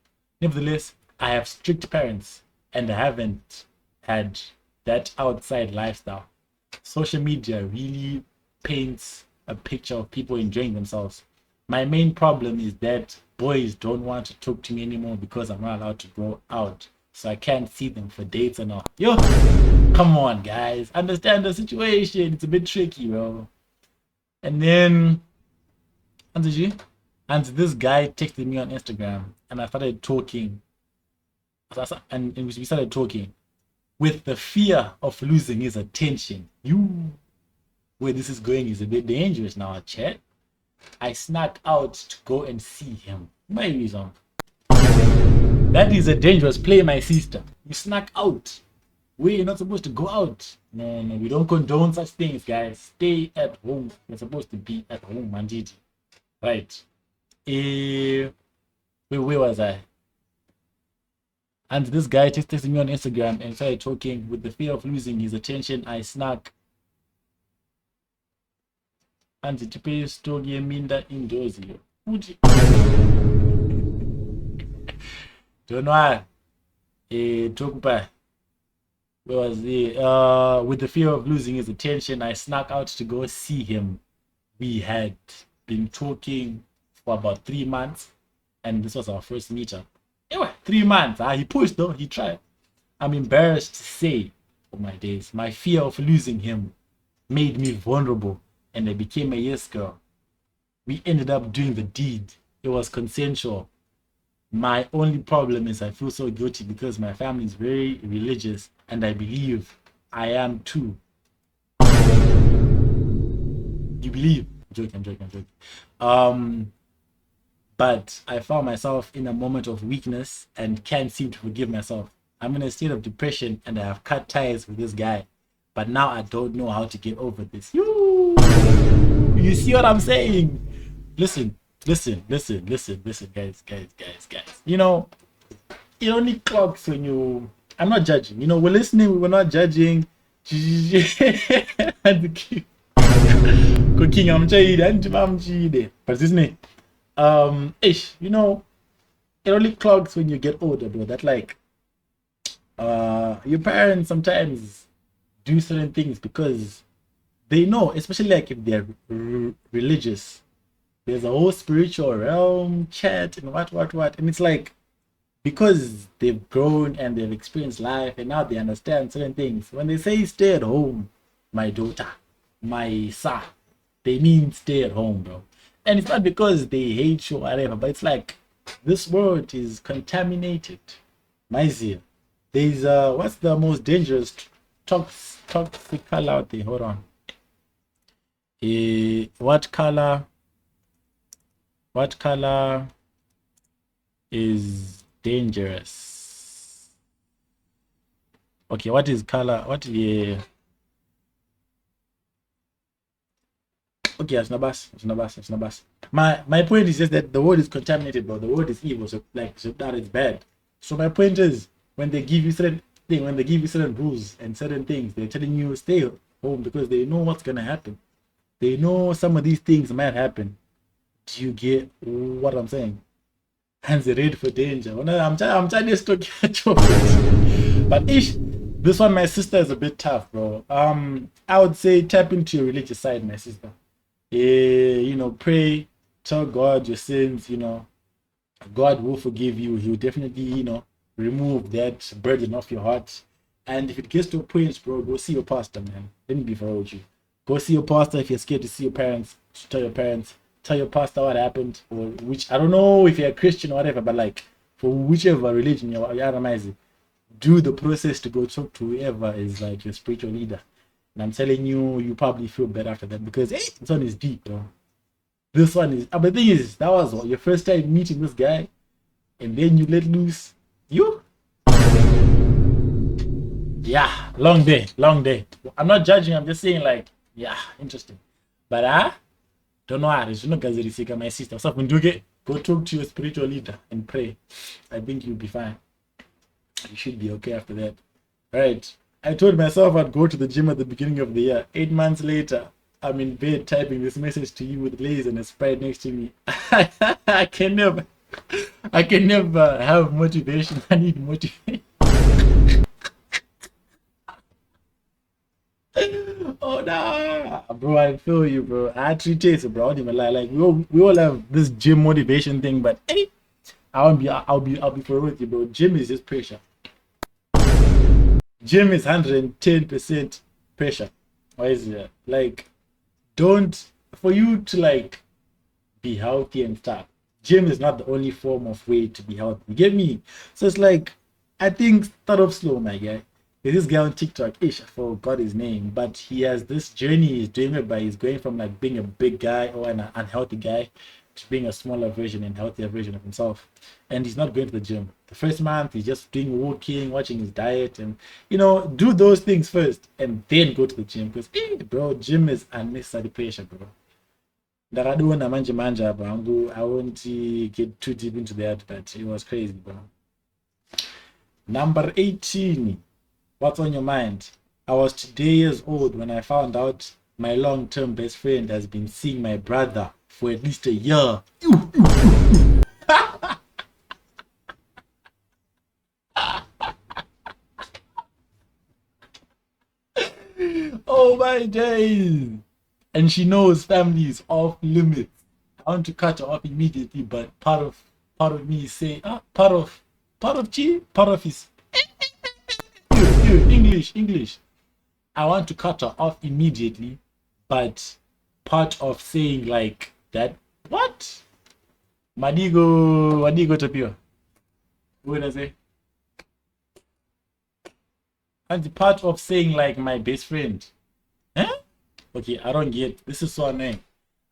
Nevertheless, I have strict parents and I haven't had that outside lifestyle. Social media really paints a picture of people enjoying themselves. My main problem is that boys don't want to talk to me anymore because I'm not allowed to go out. So I can't see them for dates and all. Yo, come on, guys. Understand the situation. It's a bit tricky, bro. And then, and this guy texted me on Instagram, and I started talking. And we started talking with the fear of losing his attention. Where this is going is a bit dangerous now, chat. I snuck out to go and see him. My reason. That is a dangerous play, my sister. You snuck out. We're not supposed to go out. No, we don't condone such things, guys. Stay at home. You're supposed to be at home, Manditi. Right. Where was I? And this guy just texted me on Instagram and started talking with the fear of losing his attention. I snuck. And the pay story minda indoors. Don't know. Talk about. Where was he? With the fear of losing his attention, I snuck out to go see him. We had been talking for about 3 months, and this was our first meetup. Anyway, 3 months. He pushed though, he tried. I'm embarrassed to say, oh my days, my fear of losing him made me vulnerable, and I became a yes girl. We ended up doing the deed. It was consensual. My only problem is I feel so guilty because my family is very religious and I believe I am too. You believe? I'm joking. But I found myself in a moment of weakness and can't seem to forgive myself. I'm in a state of depression and I have cut ties with this guy. But now I don't know how to get over this. You see what I'm saying? Listen, guys. You know, it only clocks when you... I'm not judging. You know, we're listening, we're not judging. Cooking, but isn't it? You know, it only clogs when you get older, bro. That like, your parents sometimes do certain things because they know, especially like if they're religious. There's a whole spiritual realm, chat, and what, and it's like, because they've grown and they've experienced life and now they understand certain things. When they say stay at home, my daughter, my son, they mean stay at home, bro. And it's not because they hate you or whatever, but it's like this world is contaminated. My dear, there's what's the most dangerous toxic color out there? Hold on. What color is dangerous? Okay, what is color? What is okay, it's not bus. My point is just that the world is contaminated, bro. The world is evil, so that is bad. So my point is, when they give you certain rules and certain things, they're telling you stay home because they know what's gonna happen. They know some of these things might happen. Do you get what I'm saying? Hands ready for danger. Well, no, I'm trying to catch up. But this one, my sister is a bit tough, bro. I would say tap into your religious side, my sister. Yeah, pray, tell God your sins, God will forgive you. He'll definitely, remove that burden off your heart. And if it gets to a point, bro, go see your pastor, man. Let me be for with you. Go see your pastor if you're scared to see your parents. Tell your parents. Tell your pastor what happened, or which I don't know if you're a Christian or whatever, but like for whichever religion you're analyzing, do the process to go talk to whoever is like your spiritual leader. And I'm telling you, you probably feel better after that because hey, this one is deep, bro. This one is. But the thing is, that was your first time meeting this guy, and then you let loose. Yeah, long day. I'm not judging. I'm just saying, like, yeah, interesting. But don't know how. There's no Gazerisika, my sister. So when you go talk to your spiritual leader and pray. I think you'll be fine. You should be okay after that. All right. I told myself I'd go to the gym at the beginning of the year. 8 months later, I'm in bed typing this message to you with Lays and a Sprite next to me. I can never have motivation. I need motivation. Oh no, bro! I feel you, bro. I actually taste it, bro. I don't even lie. Like we all have this gym motivation thing, but hey, I'll be for real with you, bro. Gym is just pressure. Gym is 110% pressure. Why is it? Like, don't for you to like be healthy and stuff. Gym is not the only form of way to be healthy. You get me? So it's like, I think start off slow, my guy. There's this guy on TikTok, I forgot his name, but he has this journey he's doing it by he's going from like being a big guy or an unhealthy guy to being a smaller version and healthier version of himself. And he's not going to the gym. The first month he's just doing walking, watching his diet, and do those things first and then go to the gym. Because bro, gym is unnecessary pressure, bro. I won't get too deep into that, but it was crazy, bro. Number 18. What's on your mind? I was 2 years old when I found out my long-term best friend has been seeing my brother for at least a year. Oh my days! And she knows family is off limits. I want to cut her off immediately, but part of me is saying, part of his English. I want to cut her off immediately, but part of saying like that, what? Madigo Tapio. What did I say? And the part of saying like my best friend. Huh? Okay, I don't get. This is so annoying.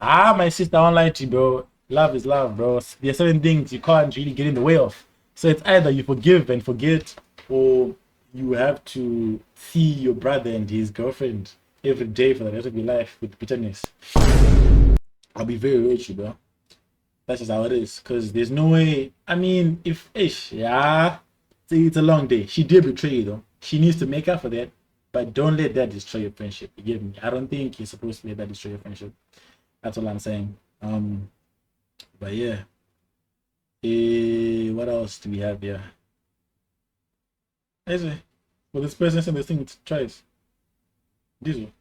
My sister, I don't lie to you, bro. Love is love, bro. There are certain things you can't really get in the way of. So it's either you forgive and forget, or you have to see your brother and his girlfriend every day for the rest of your life with bitterness. I'll be very rich, bro. That's just how it is. Because there's no way. I mean, if it's a long day. She did betray you, though. She needs to make up for that. But don't let that destroy your friendship. You get me? I don't think you're supposed to let that destroy your friendship. That's all I'm saying. But yeah. What else do we have here? Is it? Well, this person sent this thing twice. This one.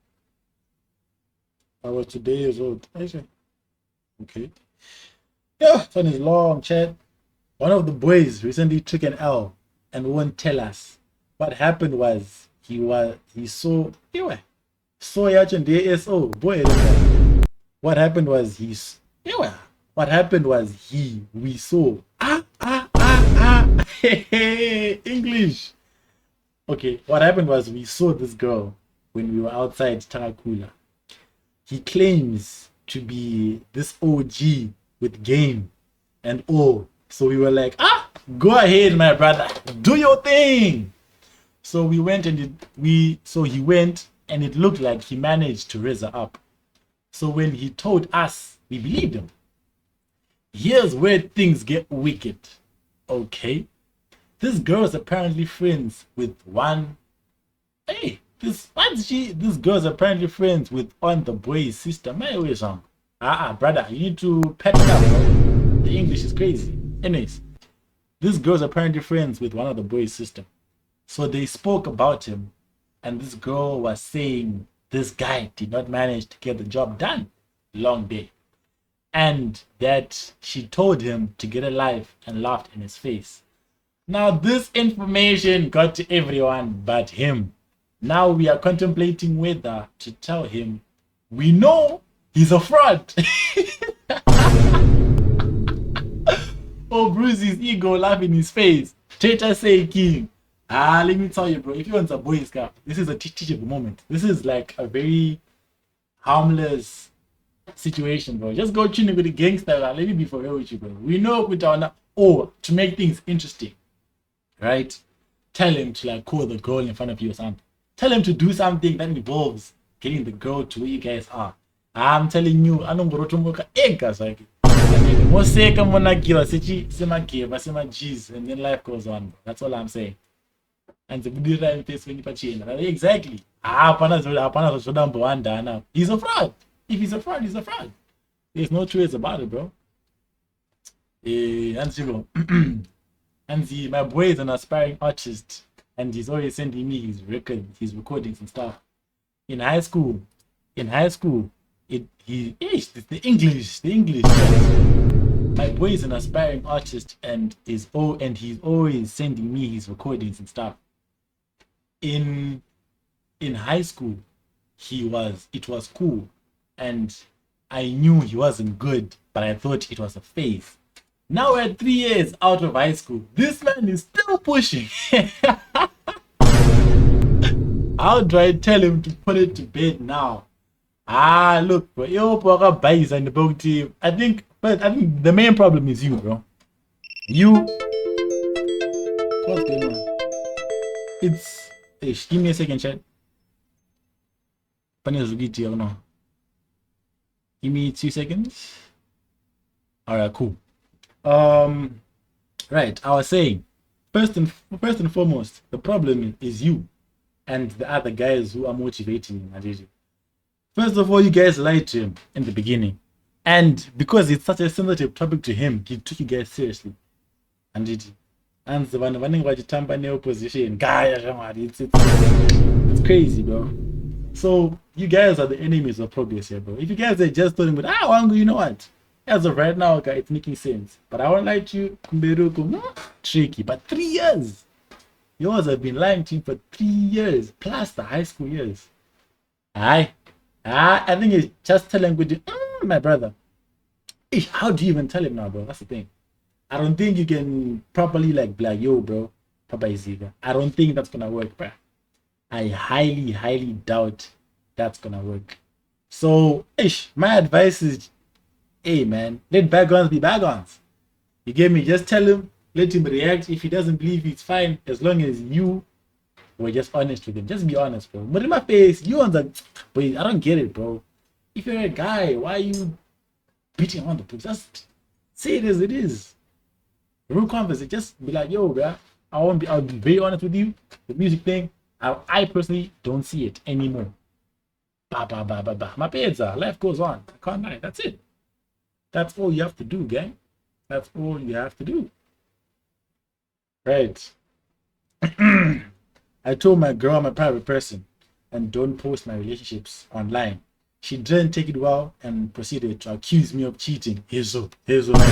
I was 2 years old. Is it? Okay. Yeah, this one is long, chat. One of the boys recently took an L and won't tell us. What happened was he saw Yach and ASO boy. What happened was we saw English. Okay, what happened was we saw this girl when we were outside Takakula. He claims to be this OG with game and all. So we were like, go ahead, my brother, do your thing. So we went and he went and it looked like he managed to raise her up. So when he told us, we believed him. Here's where things get wicked. Okay. This girl is apparently friends with one. This girl's apparently friends with on the boy's sister. My way song. Brother, you need to pet it up, bro. The English is crazy. Anyways, this girl's apparently friends with one of the boys' sister. So they spoke about him, and this girl was saying this guy did not manage to get the job done. Long day. And that she told him to get a life and laughed in his face. Now, this information got to everyone but him. Now we are contemplating whether to tell him we know he's a fraud. Or bruise his ego, laugh in his face. Tata say king. Let me tell you, bro, if you want a boy scout, this is a teachable moment. This is like a very harmless situation, bro. Just go tuning with the gangster. Let me be for real with you, bro. We know with our to make things interesting, right? Tell him to like call the girl in front of you or something. Tell him to do something that involves getting the girl to where you guys are. I'm telling you, I don't go to Moka Eggas like Moseka Monagila Sichi, Sema Giva, Sema G's, and then life goes on. Bro. That's all I'm saying. And the good time face when you pachina. Exactly. He's a fraud. If he's a fraud, he's a fraud. There's no truth about it, bro. And my boy is an aspiring artist, and he's always sending me his recordings and stuff. In high school, the English. My boy is an aspiring artist, and he's always sending me his recordings and stuff. In high school, it was cool, and I knew he wasn't good, but I thought it was a phase. Now we're 3 years out of high school. This man is still pushing. How do I tell him to put it to bed now? Look, bro, you buys and the book team. I think the main problem is you, bro. What's going on? Give me a second, chat. Give me 2 seconds. Alright, cool. Right, I was saying, first and foremost, the problem is you and the other guys who are motivating him. First of all, you guys lied to him in the beginning, and because it's such a sensitive topic to him, he took you guys seriously. And the one about the Tampane opposition, it's crazy, bro. So you guys are the enemies of progress here, bro. If you guys are just telling me, Wangu, you know what? As of right now, guys, it's making sense. But I won't lie to you, tricky. But 3 years. Yours have been lying to you for 3 years, plus the high school years. I think it's just telling with you, my brother. How do you even tell him now, bro? That's the thing. I don't think you can properly like be like, yo, bro, Papa is eager. I don't think that's gonna work, bro. I highly doubt that's gonna work. So, my advice is, hey man, let bygones be bygones. You get me? Just tell him, let him react. If he doesn't believe, it's fine, as long as you were just honest with him. Just be honest, bro. But in my face, you on the, but I don't get it, bro. If you're a guy, why are you beating on the books? Just say it as it is. Real conversation. Just be like, yo, bro, I'll be very honest with you. The music thing, I personally don't see it anymore. My parents are, life goes on. I can't lie. That's it. That's all you have to do, gang. That's all you have to do. Right. I told my girl I'm a private person and don't post my relationships online. She didn't take it well and proceeded to accuse me of cheating. Here's my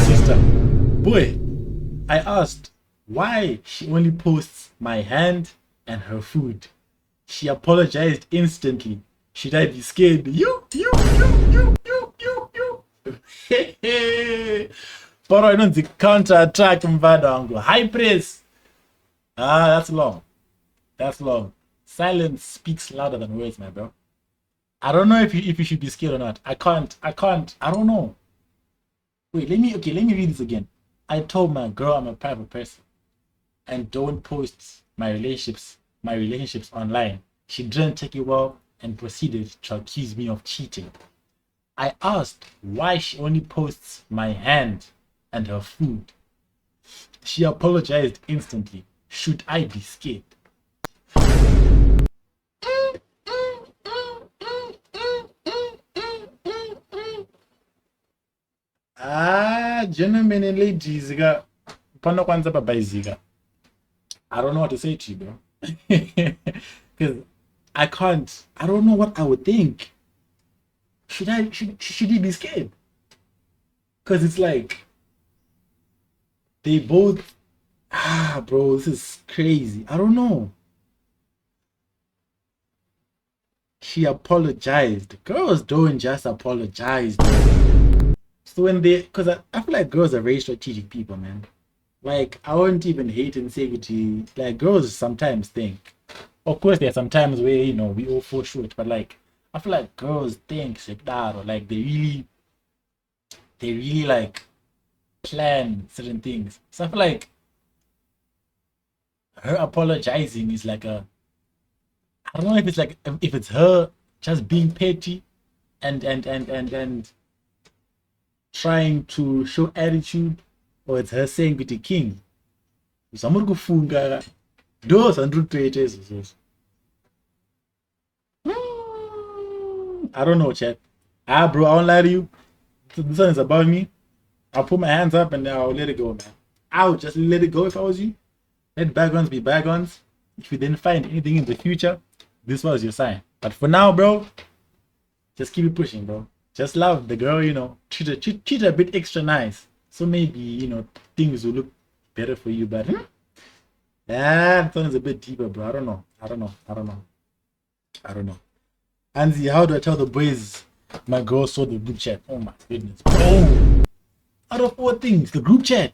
sister. Boy, I asked why she only posts my hand and her food. She apologized instantly. Should I be scared? You. But I don't counter-attack mvada. High praise. That's long. Silence speaks louder than words, my bro. I don't know if you should be scared or not. I don't know. Wait, let me read this again. I told my girl I'm a private person and don't post my relationships online. She didn't take it well and proceeded to accuse me of cheating. I asked why she only posts my hand and her food. She apologized instantly. Should I be scared? gentlemen and ladies, I don't know what to say to you, bro. Because I can't. I don't know what I would think. Should he be scared? Because it's like they both. Bro, this is crazy. I don't know. She apologized. Girls don't just apologize, bro. So when because I feel like girls are very strategic people, man. Like, I won't even hate and say it. Like, girls sometimes think. Of course, there are some times where, you know, we all fall short. But, like, I feel like girls think like that. Or, like, they really, like, plan certain things. So I feel like her apologizing is like I don't know if it's like, if it's her just being petty and trying to show attitude, or it's her saying with the king. I don't know, chat. Bro, I won't lie to you. This one is above me. I'll put my hands up and I'll let it go, man. I would just let it go if I was you. Let bygones be bygones. If you didn't find anything in the future, this was your sign. But for now, bro, just keep it pushing, bro. Just love the girl, you know. Treat her a bit extra nice. So maybe, you know, things will look better for you. But that one is a bit deeper, bro. I don't know. Anzi, how do I tell the boys my girl saw the group chat? Oh my goodness, bro. Out of all things, the group chat.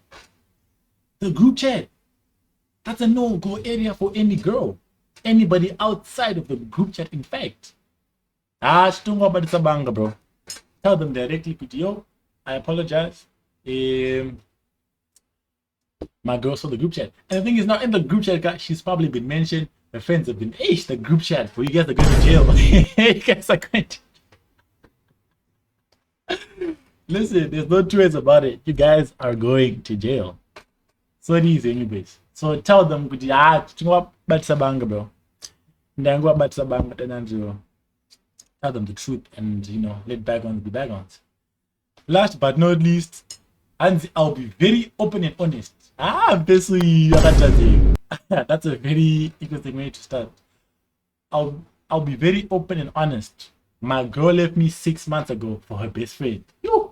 That's a no-go area for any girl. Anybody outside of the group chat, in fact. Bro. Tell them directly, yo, I apologize. My girl saw the group chat. And the thing is, now in the group chat, she's probably been mentioned. Her friends have been, the group chat, where you guys are going to jail. You guys are going to... Listen, there's no two ways about it. You guys are going to jail. So it is, anyways. So tell them, bro. Tell them the truth and, you know, let bygones be bygones. Last but not least, and I'll be very open and honest. That's a very interesting way to start. I'll be very open and honest. My girl left me 6 months ago for her best friend. You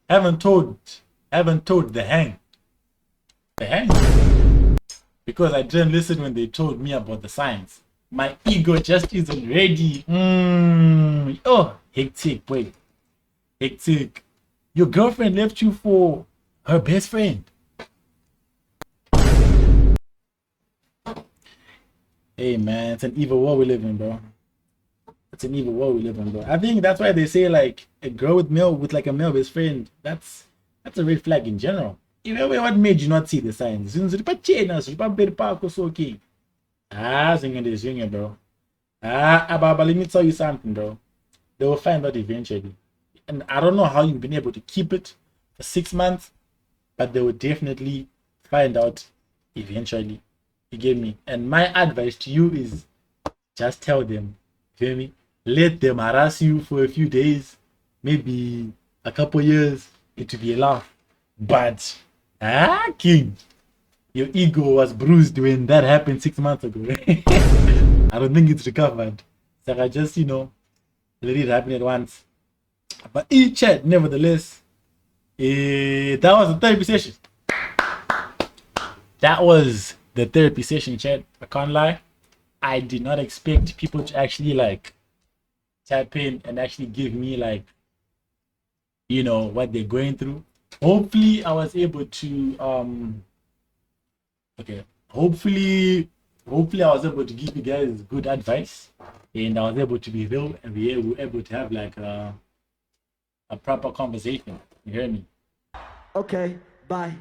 haven't told the hang. Because I didn't listen when they told me about the signs. My ego just isn't ready. Hectic, wait. Hectic. Your girlfriend left you for her best friend. Hey man, it's an evil world we live in, bro. I think that's why they say, like, a girl with like a male best friend, that's a red flag in general. What made you not see the signs? Okay. Bro. But let me tell you something, bro. They will find out eventually. And I don't know how you've been able to keep it for 6 months, but they will definitely find out eventually. You get me? And my advice to you is just tell them. You feel me? Let them harass you for a few days, maybe a couple years. It will be a laugh. But king, your ego was bruised when that happened 6 months ago. I don't think it's recovered. So I just, you know, let it happen at once. But each chat, nevertheless, that was the therapy session. That was the therapy session, chat. I can't lie. I did not expect people to actually, like, tap in and actually give me, like, you know, what they're going through. Hopefully I was able to hopefully I was able to give you guys good advice, and I was able to be real, and we were able to have like a proper conversation. You hear me? Okay, bye.